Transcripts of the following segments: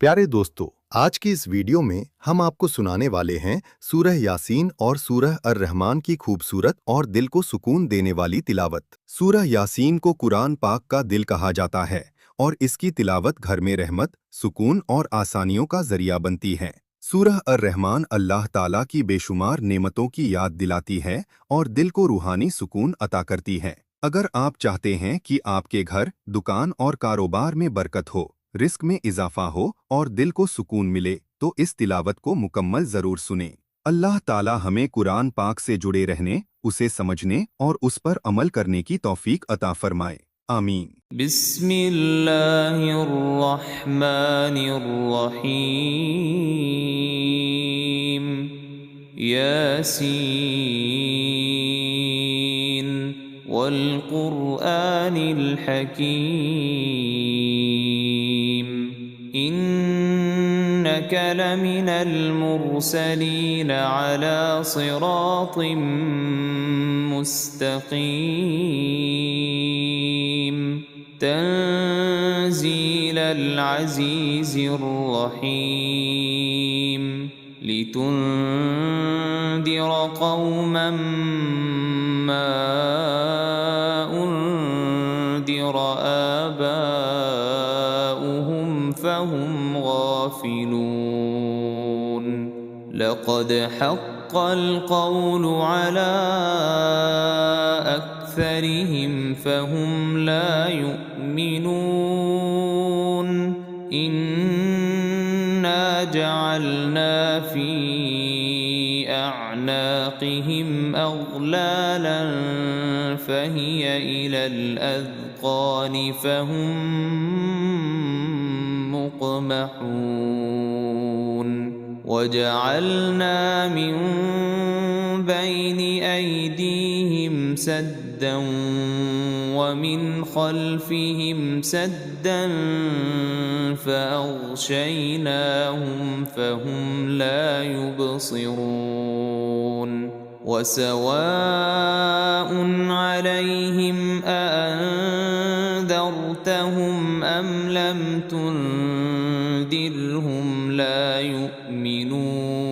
प्यारे दोस्तों, आज की इस वीडियो में हम आपको सुनाने वाले हैं सूरह यासीन और सूरह अर-रहमान की खूबसूरत और दिल को सुकून देने वाली तिलावत। सूरह यासीन को कुरान पाक का दिल कहा जाता है और इसकी तिलावत घर में रहमत, सुकून और आसानियों का जरिया बनती है। सूरह अर-रहमान अल्लाह ताला की बेशुमार नेमतों की याद दिलाती है और दिल को रूहानी सुकून अता करती है। अगर आप चाहते हैं कि आपके घर, दुकान और कारोबार में बरकत हो, रिस्क में इजाफा हो और दिल को सुकून मिले, तो इस तिलावत को मुकम्मल जरूर सुनें। अल्लाह ताला हमें कुरान पाक से जुड़े रहने, उसे समझने और उस पर अमल करने की तौफीक अता फरमाए। आमीन। बिस्मिल्लाहिर्रहमानिर्रहीम। यासीन वल क़ुरआनिल हकीम। इन्नक लमिनल मुरसलीन अला सिरातिम मुस्तक़ीम। तंज़ीलल अज़ीज़िर रहीम। लितुन्दिर क़ौमन मा उन्दिर आबाउहुम फहुम गाफ़िलून। लक़द हक़्क़ल क़ौलु अला अक्सरिहिम फहुम ला युमिनून। इन्ना जअलना फी अअनाक़िहिम अग़लालन फहिय इलल अज़क़ान फहुम मुक़महून। वजअलना मिन बैनि अयदीहिम सद्दन वमिन खल्फिहिम सद्दन फ़अग़शयनाहुम फ़हुम ला युबसिरून। वसवाउन अलैहिम अअन्ज़रतहुम अम लम तुन्ज़िरहुम ला युमिनून।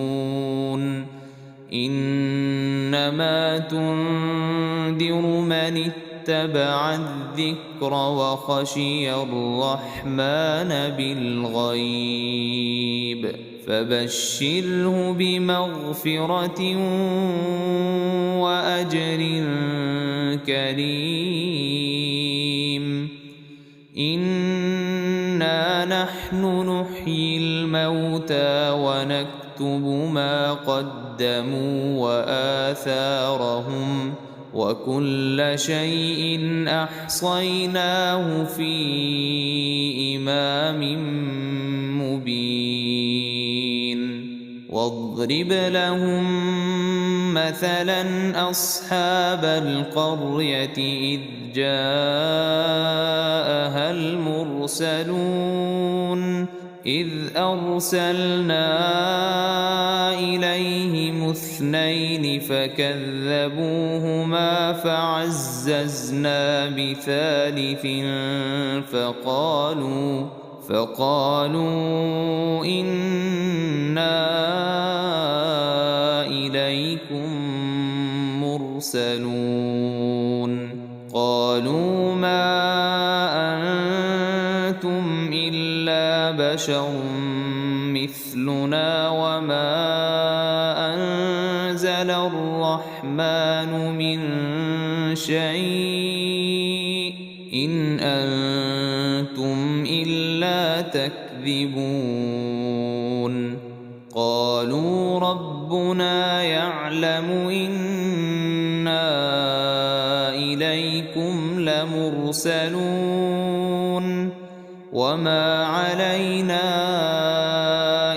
इन्नमा तुन्ज़िरु मन इत्तबअ अज़्ज़िक्र वख़शियर रहमान बिलग़ैब। फबश्शिरहु बिमग़फ़िरतिन वअज्रिन करीम। इन्ना नहनु नुह्यिल मौता वनक्तुबु मा क़द्दमू वआथारहुम वकुल्ल शैइन अहसैनाहु फी इमामिन मुबीन। वाضرب لهم مثلا أصحاب القرية إذ جاءها المرسلون إذ أرسلنا إليهم اثنين فكذبوهما فعززنا بثالث فقالوا إنا إليكم مرسلون. قالوا ما أنتم إلا بشر مثلنا وما أنزل الرحمن من شيء إن أنتم إلا تكذبون. قالوا ربنا يعلم إنا إليكم لمرسلون وما علينا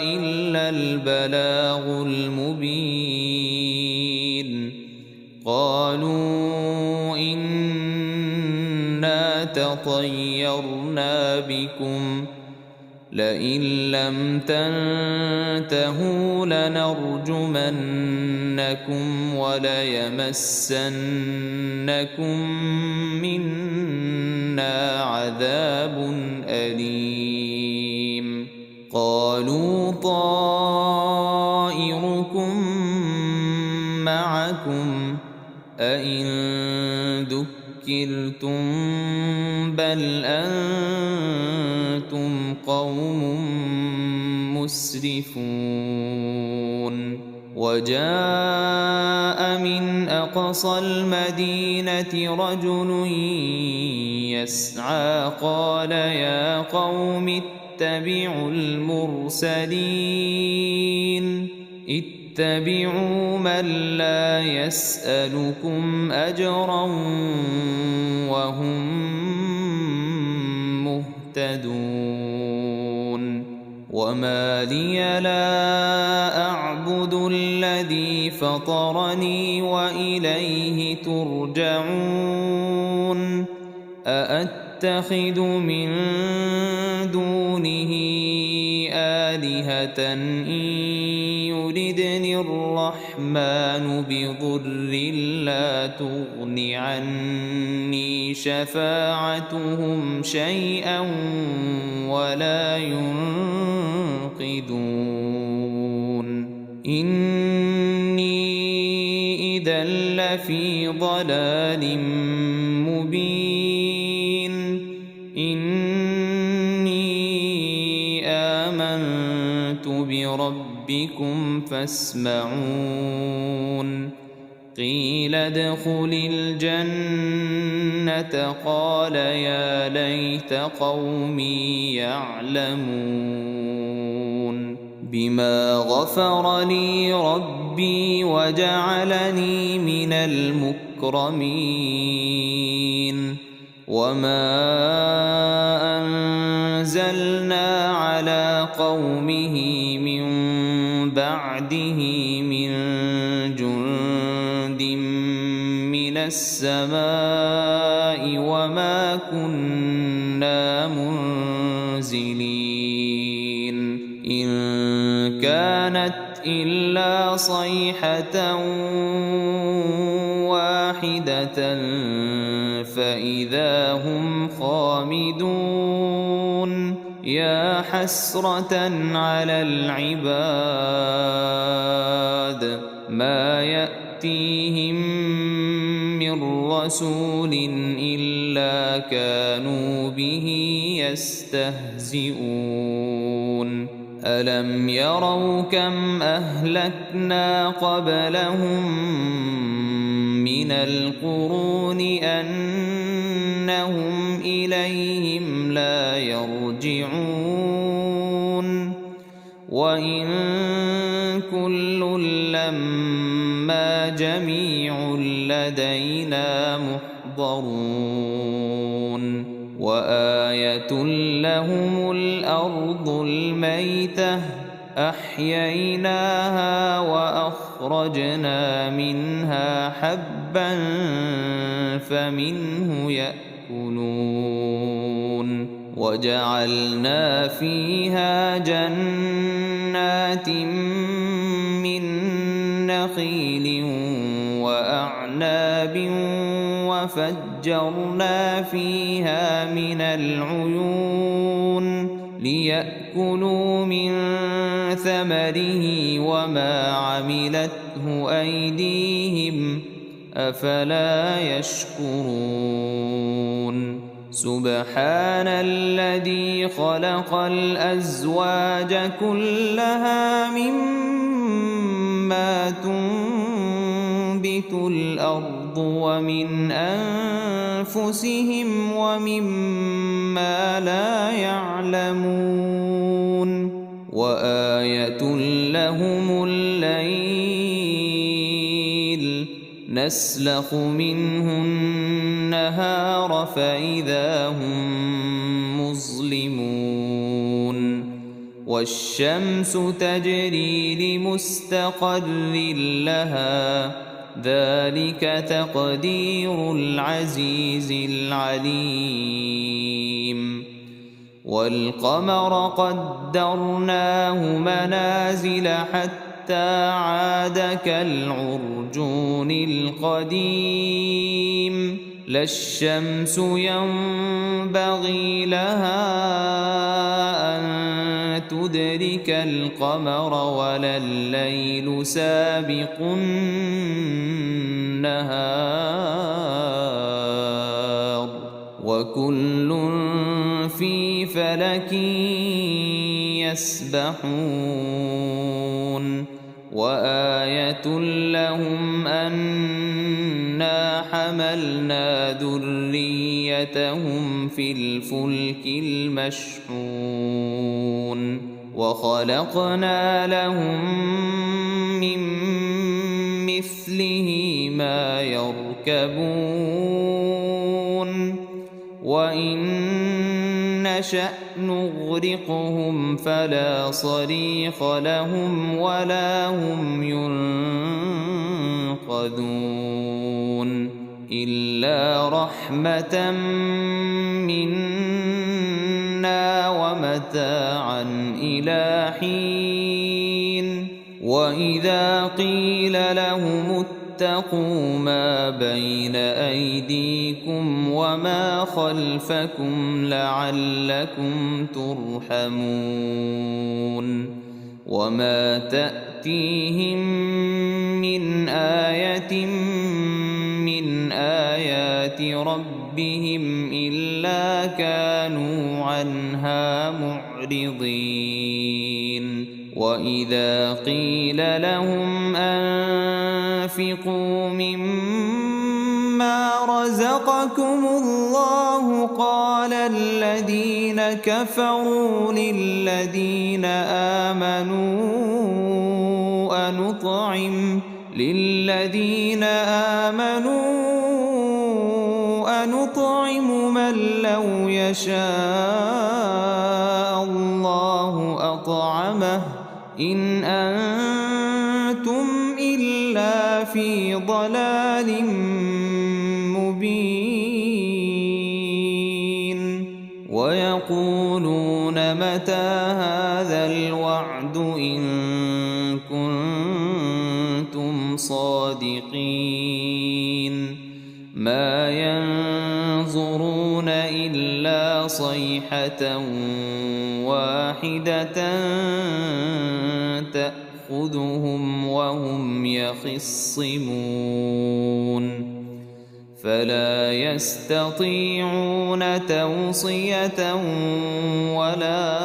إلا البلاغ المبين. قالوا إنا تطيرنا بكم لئن لم تنتهوا لنرجمنكم وليمسنكم منا عذاب أليم. قالوا طائركم معكم أئن ذكرتم بل أنتم قوم مسرفون وجاء من أقصى المدينة رجل يسعى قال يا قوم اتبعوا المرسلين اتبعوا من لا يسألكم أجرا وهم مهتدون وما لي لا أعبد الذي فطرني وإليه ترجعون أأتخذ من دونه آلهة إن يردني الرحمن بضر لا تغن عني شفاعتهم شيئا ولا ينقذون إني إذا لفي ضلال مبين إني آمنت بربكم فاسمعون قيل ادخل الجنة قال يا ليت قومي يعلمون بما غفر لي ربي وجعلني من المكرمين وما أنزلنا على قومه من بعده من جند من السماء وما كنا منزلين إن كانت إلا صيحة واحدة فإذا هم خامدون يا حسرة على العباد ما يأتيهم من رسول إلا كانوا به يستهزئون ألم يروا كم أهلكنا قبلهم من القرون أنهم إليهم لا يرجعون وإن كل لما جميع لدينا محضرون وآية لهم الأرض الميتة أحييناها وأخرجنا منها حبا فمنه يأكلون وجعلنا فيها جنات من نخيل وأعناب وفجرنا فيها من العيون ليأكلوا من ثمره وما عملته أيديهم أفلا يشكرون سبحان الذي خلق الأزواج كلها مما تنبت الأرض ومن أنفسهم ومما لا يعلمون وآية لهم الليل نسلخ منه النهار فإذا هم مظلمون والشمس تجري لمستقر لها ذلك تقدير العزيز العليم والقمر قدرناه منازل حتى عاد كالعرجون القديم لا الشمس ينبغي لها أن تدرك القمر ولا الليل سابق النهار وكل في فلك يسبحون وآية لهم أنا حملنا ذريتهم في الفلك المشحون وخلقنا لهم من مثله ما يركبون وإن نشأ نغرقهم فلا صريخ لهم ولا هم ينقذون إلا رحمة منا ومتاعا إلى حين وإذا قيل لهم اتقوا ما بين أيديكم وما خلفكم لعلكم ترحمون وما تأتيهم من آية من آيات ربهم إلا كانوا عنها معرضين وإذا قيل لهم أنفقوا مما رزقكم الله قال الذين كفروا للذين آمنوا أنطعم من لو يشاء الله أطعمه إن أنتم إلا في ضلال مبين ويقولون متى هذا الوعد إن كنتم صادقين ما ينظرون إلا صيحة واحدة تأخذهم وهم يخصمون فلا يستطيعون توصية ولا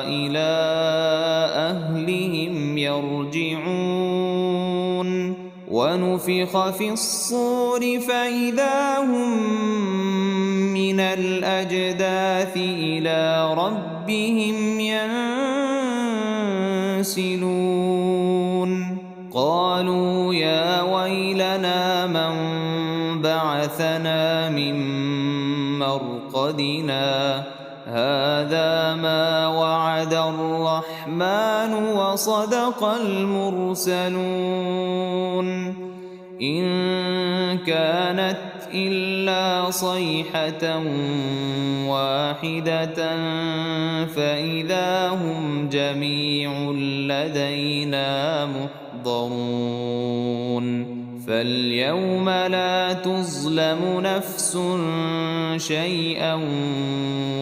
إلى أهلهم يرجعون ونفخ في الصور فإذا هم من الأجداث إلى ربهم ينسلون قالوا يا ويلنا من بعثنا من مرقدنا هذا ما وعد الرحمن وصدق المرسلون إن كانت إلا صيحة واحدة فإذا هم جميع لدينا محضرون فاليوم لا تظلم نفس شيئا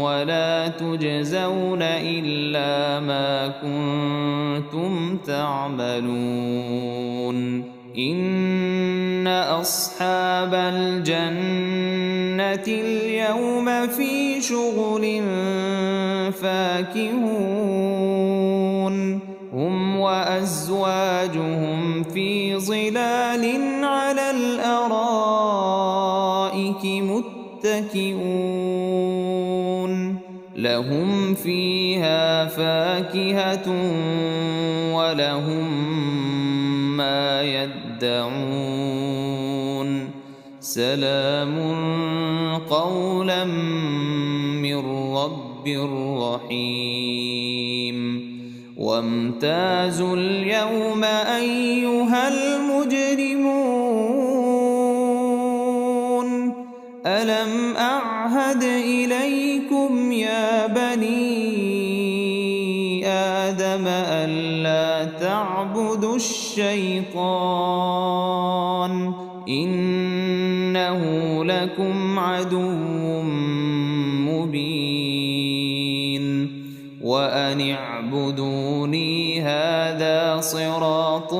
ولا تجزون إلا ما كنتم تعملون إن أصحاب الجنة اليوم في شغل فاكهون هم وأزواجهم في ظلال على الأرائك متكئون لهم فيها فاكهة ولهم ما يدعون سلام قولا من رب رحيم وامتازوا اليوم أيها المجرمون ألم أعهد إليكم يا بني آدم ألا تعبدوا الشيطان إنه لكم عدو مبين وأن فاعبدوني هذا صراط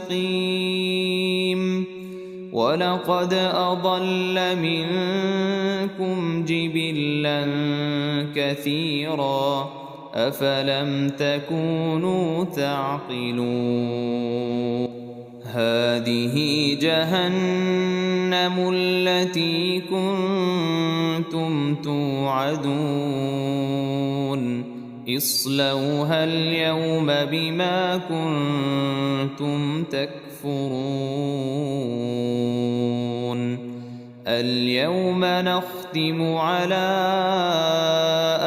مستقيم ولقد أضل منكم جبلا كثيرا أفلم تكونوا تعقلون هذه جهنم التي كنتم توعدون اصلوها اليوم بما كنتم تكفرون اليوم نختم على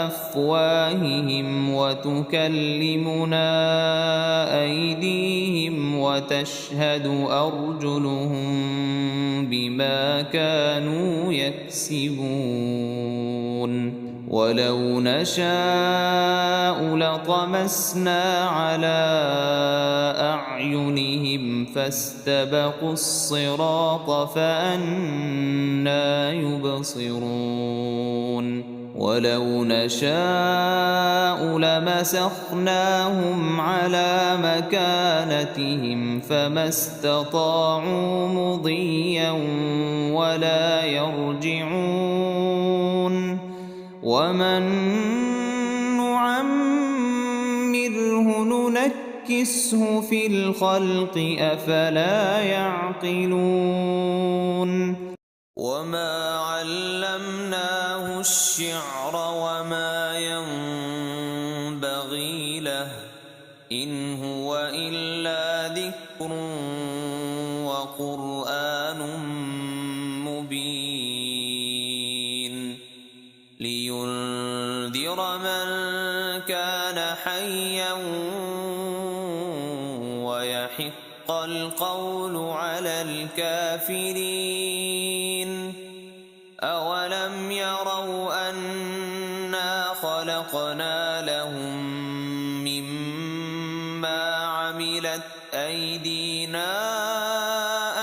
أفواههم وتكلمنا أيديهم وتشهد أرجلهم بما كانوا يكسبون ولو نشاء لطمسنا على أعينهم فاستبقوا الصراط فأنى يبصرون ولو نشاء لمسخناهم على مكانتهم فما استطاعوا مضيا ولا يرجعون ومن نعمره ننكسه في الخلق أفلا يعقلون وما علمناه الشعر وما ينبغي له إن هو إلا ذكر وقرآن مبين لينذر من كان حيا ويحق القول على الكافرين أولم يروا أنا خلقنا لهم مما عملت أيدينا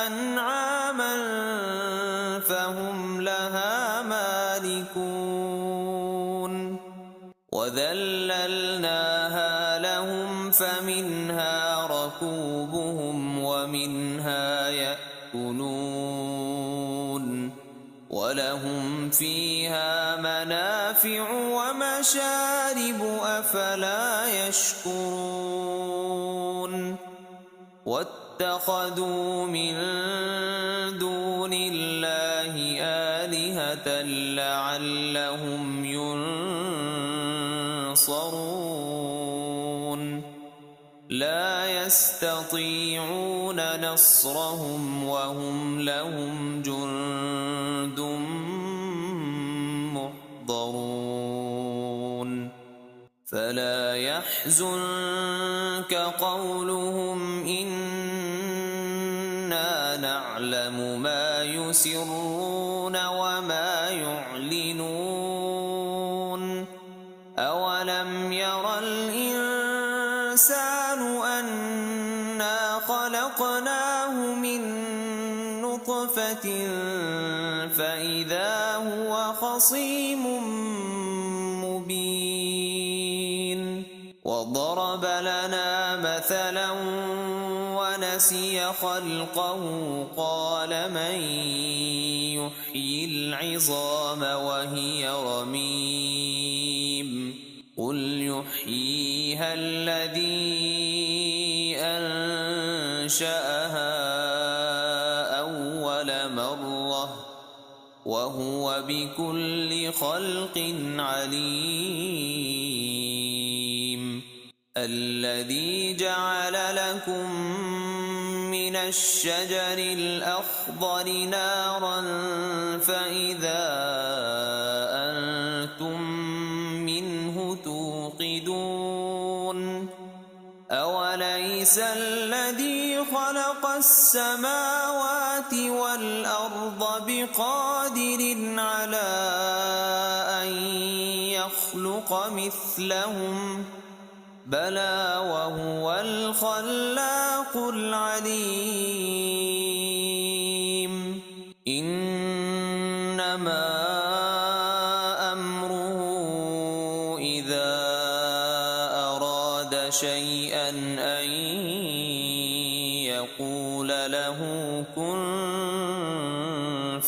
أنعاما فهم لها مالكون وذللناها لهم فمنها ركوبهم ومنها يأكلون ولهم فيها منافع ومشارب أفلا يشكرون واتخذوا من دون الله آلهة لعلهم ينصرون لا يستطيعون نصرهم وهم لهم جند محضرون فلا يحزنك قولهم إنا نعلم ما يسرون وما يعلنون أولم ير الإنسان أنا خلقناه من نطفة فإذا هو خصيم مبين وضرب لنا مثلا ونسي خلقه قال من يحيي العظام وهي رميم قل يحييها الذي أنشأها أول مرة وهو بكل خلق عليم الذي جعل لكم من الشجر الأخضر نارا فإذا أنتم منه توقدون أوليس الذي خلق السماوات والأرض بقادر على أن يخلق مثلهم بلى وهو الخلاق العليم إنما أمره شيئا أن يقول له كن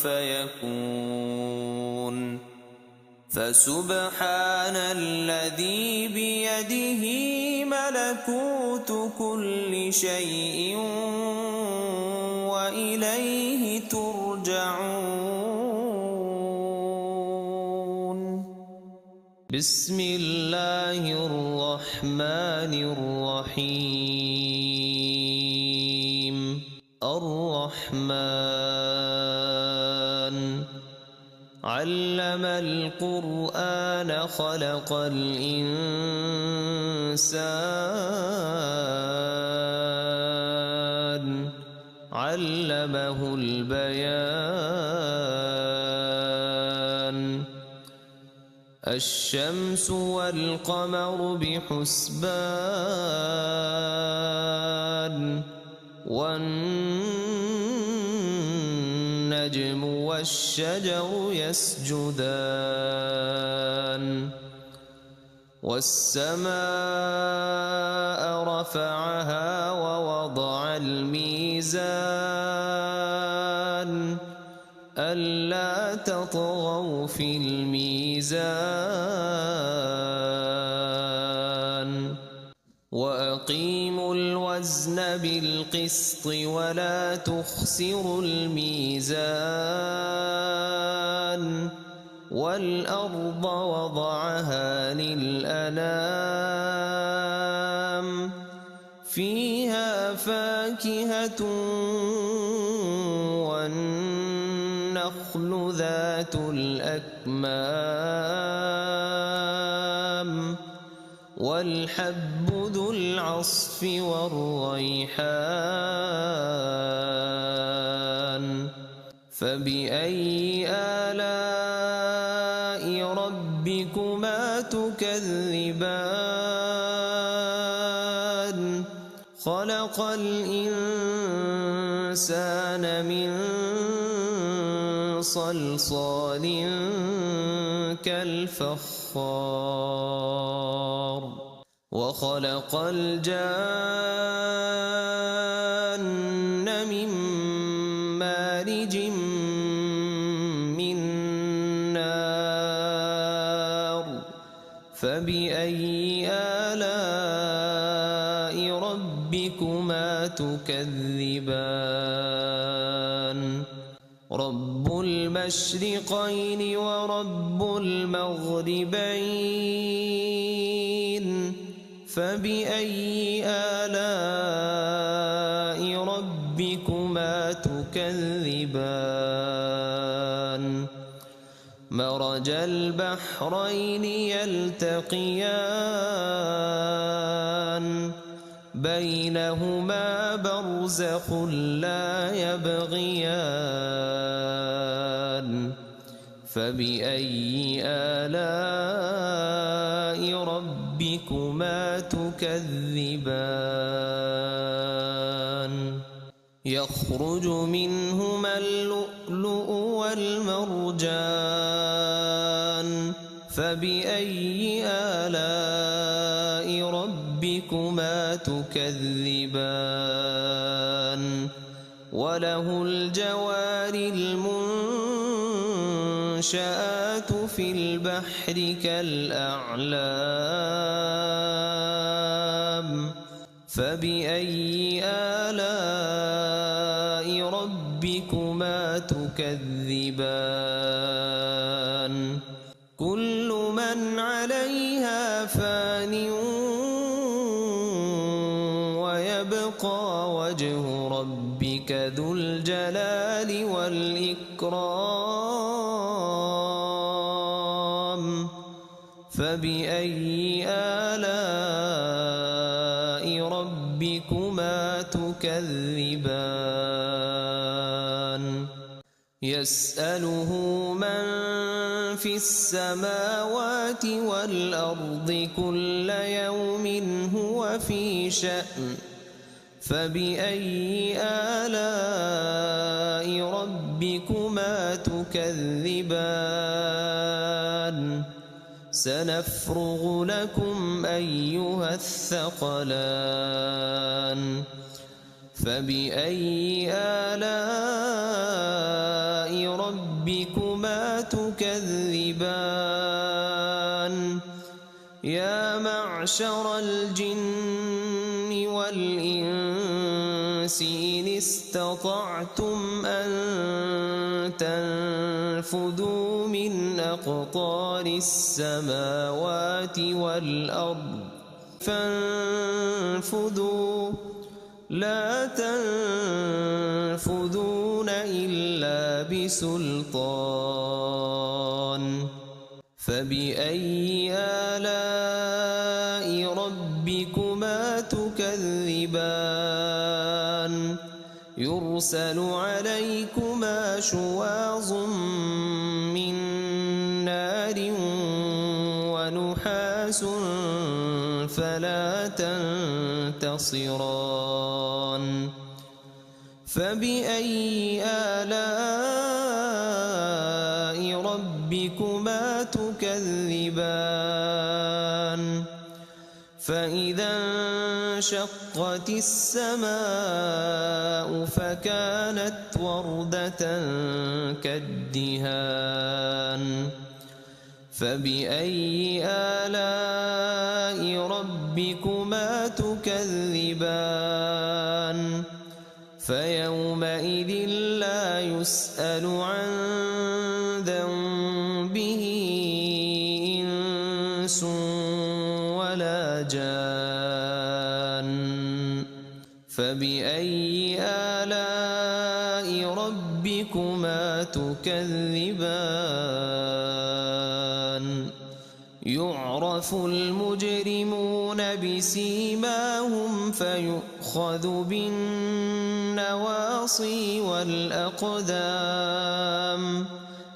فيكون. فسبحان الذي بيده ملكوت كل شيء وإليه ترجعون. بسم الله الرحمن الرحيم. الرحمن علم القرآن خلق الإنسان علمه البيان. الشمس والقمر بحسبان والنجم والشجر يسجدان. والسماء رفعها ووضع الميزان ألا تطغوا في الميزان وأقيموا الوزن بالقسط ولا تخسروا الميزان. والأرض وضعها للأنام فيها فاكهة والنخل ذات الأكمام والحب ذو العصف والريحان. فبأي آلاء ربكما تكذبان. خلق الإنسان من صلصال كالفخار وخلق الجان من مارج من نار. فبأي آلاء ربكما تكذبان. رب المشرقين ورب المغربين. فبأي آلاء ربكما تكذبان. مرج البحرين يلتقيان بينهما برزخ لا يبغيان. فبأي آلاء ربكما تكذبان. يخرج منهما اللؤلؤ والمرجان. فبأي آلاء ربكما تكذبان. وله الجوار المنشآت في البحر كالأعلام. فبأي آلاء ربكما تكذبان. كل من عليها فان ويبقى وجه ربك ذو الجلال والإكرام. فبأي آلاء ربكما تكذبان. يسأله من في السماوات والأرض كل يوم هو في شأن. فبأي آلاء ربكما تكذبان. سنفرغ لكم أيها الثقلان فبأي آلاء ربكما تكذبان يا معشر الجن والإنس إن استطعتم أن تنفذوا من أقطار السماوات والأرض فانفذوا لا تنفذون إلا بسلطان فبأي آلاء ربكما تكذبان يرسل عليكما شواظ من نار ونحاس فلا تنتصران فبأي آلاء ربكما تكذبان فإذا انشقت السماء فكانت وردة كالدهان فبأي آلاء ربكما تكذبان فيومئذ لا يسأل عن ذنبه إنس ولا جان فبأي آلاء ربكما تكذبان يعرف المجرمون بسيماهم فيؤخذ بالنواصي والأقدام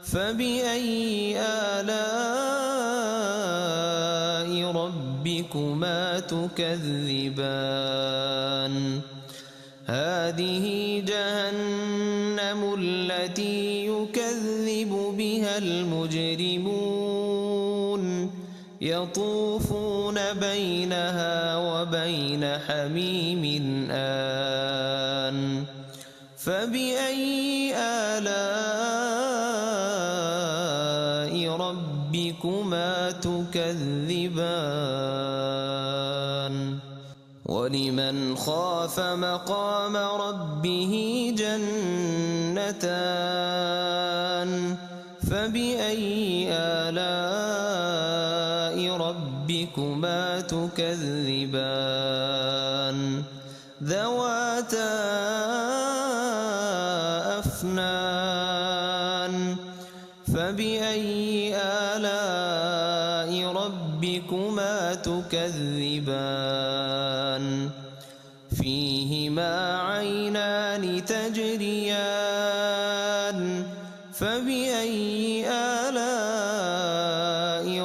فبأي آلاء ربكما تكذبان هذه جهنم التي يكذب بها المجرمون يطوفون بينها وبين حميم آن فبأي آلاء ربكما تكذبان ولمن خاف مقام ربه جنتان فبأي آلاء ربكما تكذبان ذواتا أفنان فبأي آلاء ربكما تكذبان فيهما عينان تجريان فبأي آلاء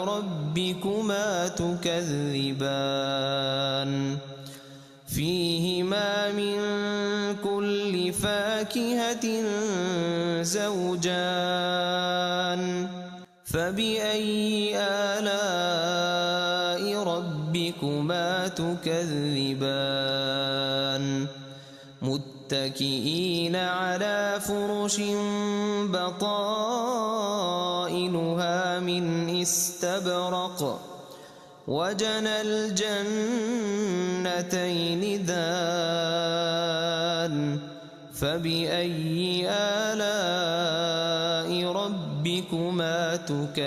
ربكما تكذبان فيهما من كل فاكهة زوجان فبأي آلاء ربكما تكذبان متكئين على فرش بطائنها من استبرق وجنى الجنتين دان فبأي آلاء ربكما تكذبان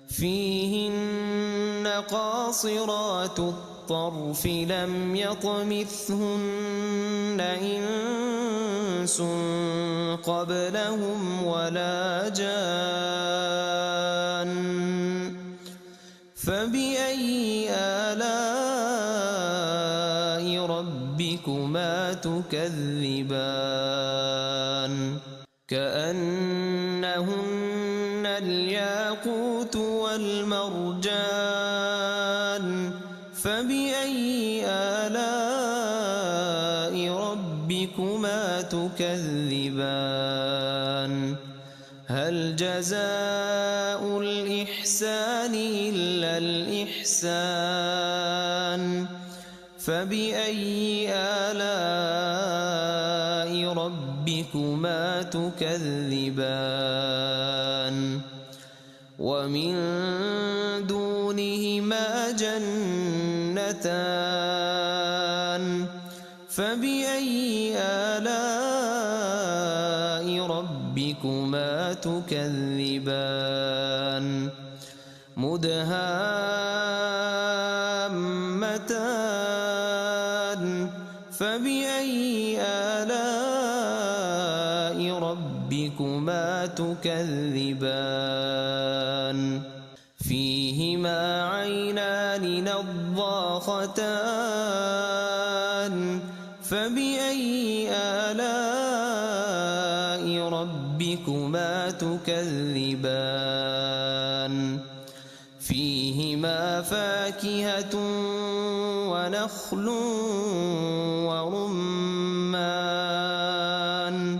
فيهن قاصرات الطرف لم يطمثهن إنس قبلهم ولا جان فبأي آلاء ربكما تكذبان كأنهن الياقوت والمرجان فبأي آلاء ربكما تكذبان هل جزاء الإحسان إلا الإحسان فبأي آلاء ربكما تكذبان ومن دونهما جنتان فبأي آلاء ربكما تكذبان مدهامتان فبأي آلاء ربكما تكذبان فيهما عينان نضاختان فبأي آلاء ربكما تكذبان فيهما فاكهة ونخل ورمان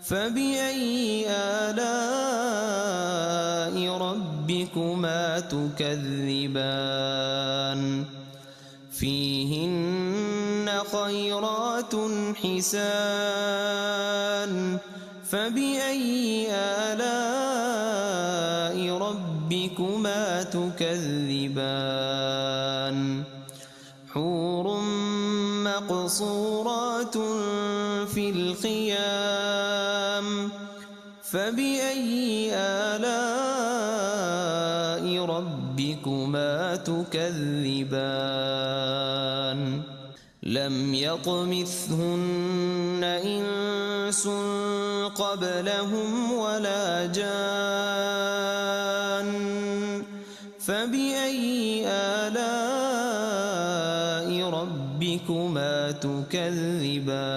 فبأي آلاء ربكما تكذبان فيهن خيرات حسان فبأي آلاء ربكما تكذبان حور مقصورات في الخيام فبأي آلاء ربكما تكذبان لم يطمثهن إنس قبلهم ولا جان فبأي آلاء ربكما تكذبان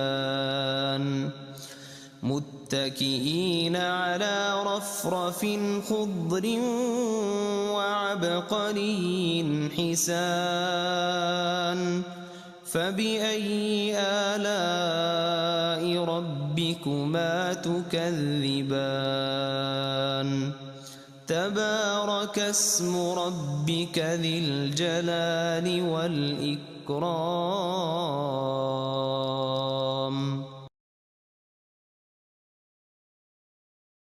متكئين على رفرف خضر وعبقري حسان فبأي آلاء ربكما تكذبان تبارك اسم ربك ذي الجلال والإكرام